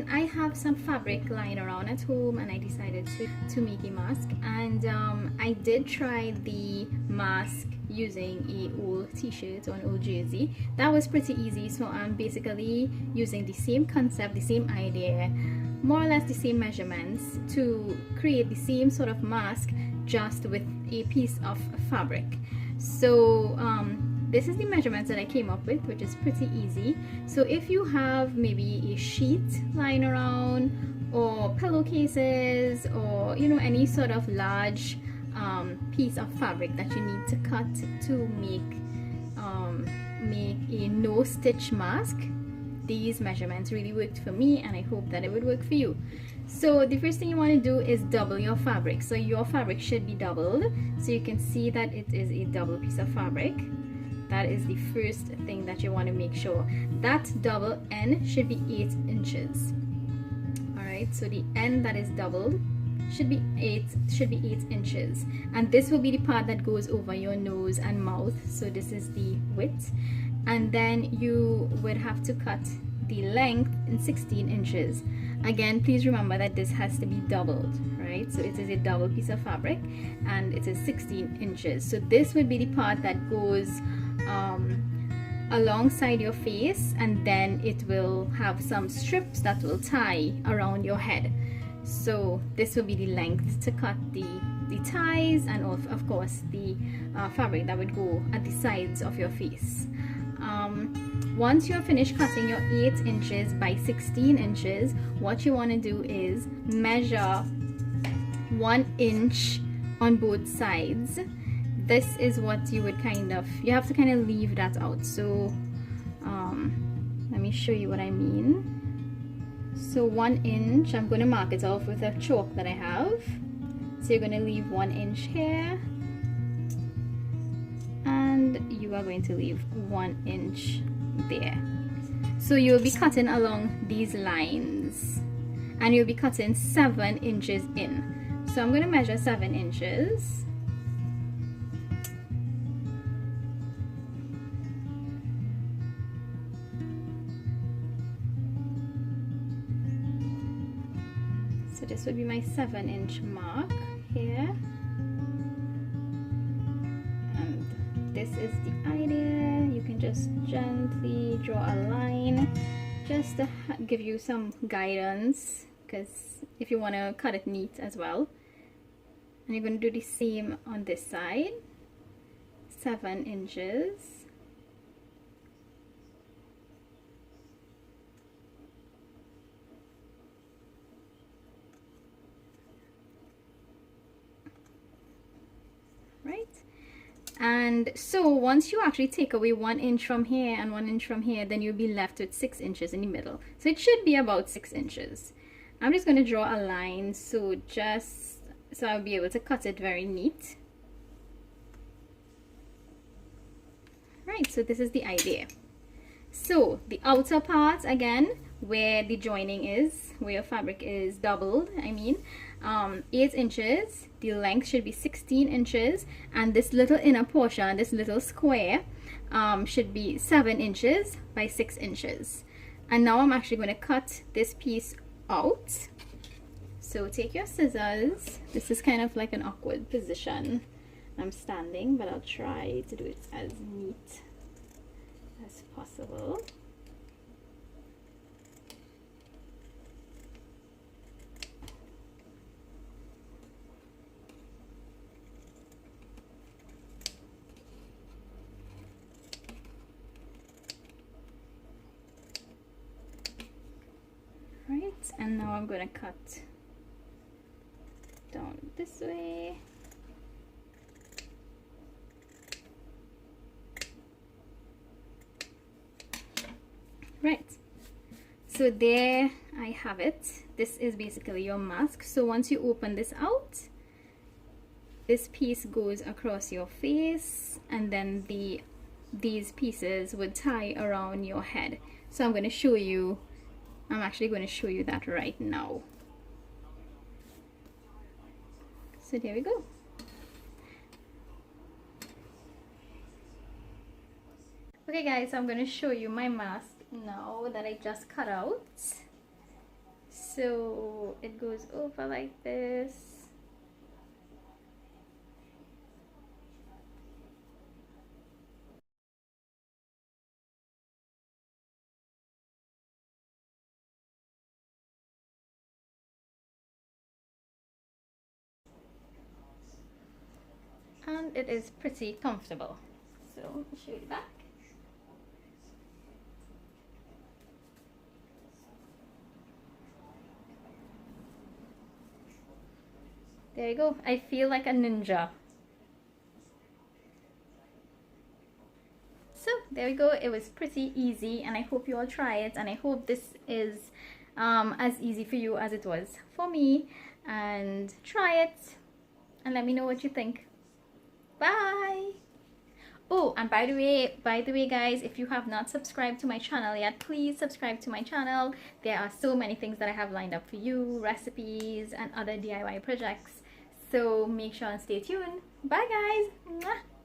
then I have some fabric lying around at home, and I decided to make a mask. And I did try the mask using a old t-shirt or an old jersey. That was pretty easy. So I'm basically using the same concept, the same idea, more or less the same measurements to create the same sort of mask, just with a piece of fabric. So this is the measurements that I came up with, which is pretty easy. So if you have maybe a sheet lying around, or pillowcases, or any sort of large piece of fabric that you need to cut to make a no stitch mask, these measurements really worked for me, and I hope that it would work for you. So the first thing you want to do is double your fabric. So your fabric should be doubled, so you can see that it is a double piece of fabric. That is the first thing that you want to make sure. That double end should be 8 inches. Alright, so the end that is doubled should be 8 inches, and this will be the part that goes over your nose and mouth. So this is the width, and then you would have to cut the length in 16 inches. Again, please remember that this has to be doubled, right? So it is a double piece of fabric, and it is 16 inches. So this would be the part that goes alongside your face, and then it will have some strips that will tie around your head. So this will be the length to cut the ties, and of course the fabric that would go at the sides of your face. Once you're finished cutting your 8 inches by 16 inches, what you want to do is measure 1 inch on both sides. This is what you would you have to kind of leave that out. So let me show you what I mean. So 1 inch, I'm going to mark it off with a chalk that I have. So you're going to leave 1 inch here, and you are going to leave 1 inch there. So you'll be cutting along these lines, and you'll be cutting 7 inches in. So I'm going to measure 7 inches. So this would be my 7-inch mark here, and this is the idea. You can just gently draw a line just to give you some guidance, because if you want to cut it neat as well. And you're going to do the same on this side. 7 inches. And so once you actually take away 1 inch from here and 1 inch from here, then you'll be left with 6 inches in the middle. So it should be about 6 inches. I'm just going to draw a line, so I'll be able to cut it very neat. Right, so this is the idea. So the outer part, again, where the joining is, where your fabric is doubled, 8 inches. The length should be 16 inches, and this little inner portion, this little square, should be 7 inches by 6 inches. And now I'm actually going to cut this piece out. So take your scissors. This is kind of like an awkward position. I'm standing, but I'll try to do it as neat as possible. Right, and now I'm going to cut down this way. Right, so there I have it. This is basically your mask. So once you open this out, this piece goes across your face, and then these pieces would tie around your head. So I'm actually going to show you that right now. So there we go. Okay guys, so I'm going to show you my mask now that I just cut out. So it goes over like this. And it is pretty comfortable. So let me show you the back. There you go. I feel like a ninja. So there we go. It was pretty easy, and I hope you all try it, and I hope this is as easy for you as it was for me. And try it and let me know what you think. Bye. Oh, and by the way guys, if you have not subscribed to my channel yet, please subscribe to my channel. There are so many things that I have lined up for you, recipes and other DIY projects, so make sure and stay tuned. Bye guys. Mwah.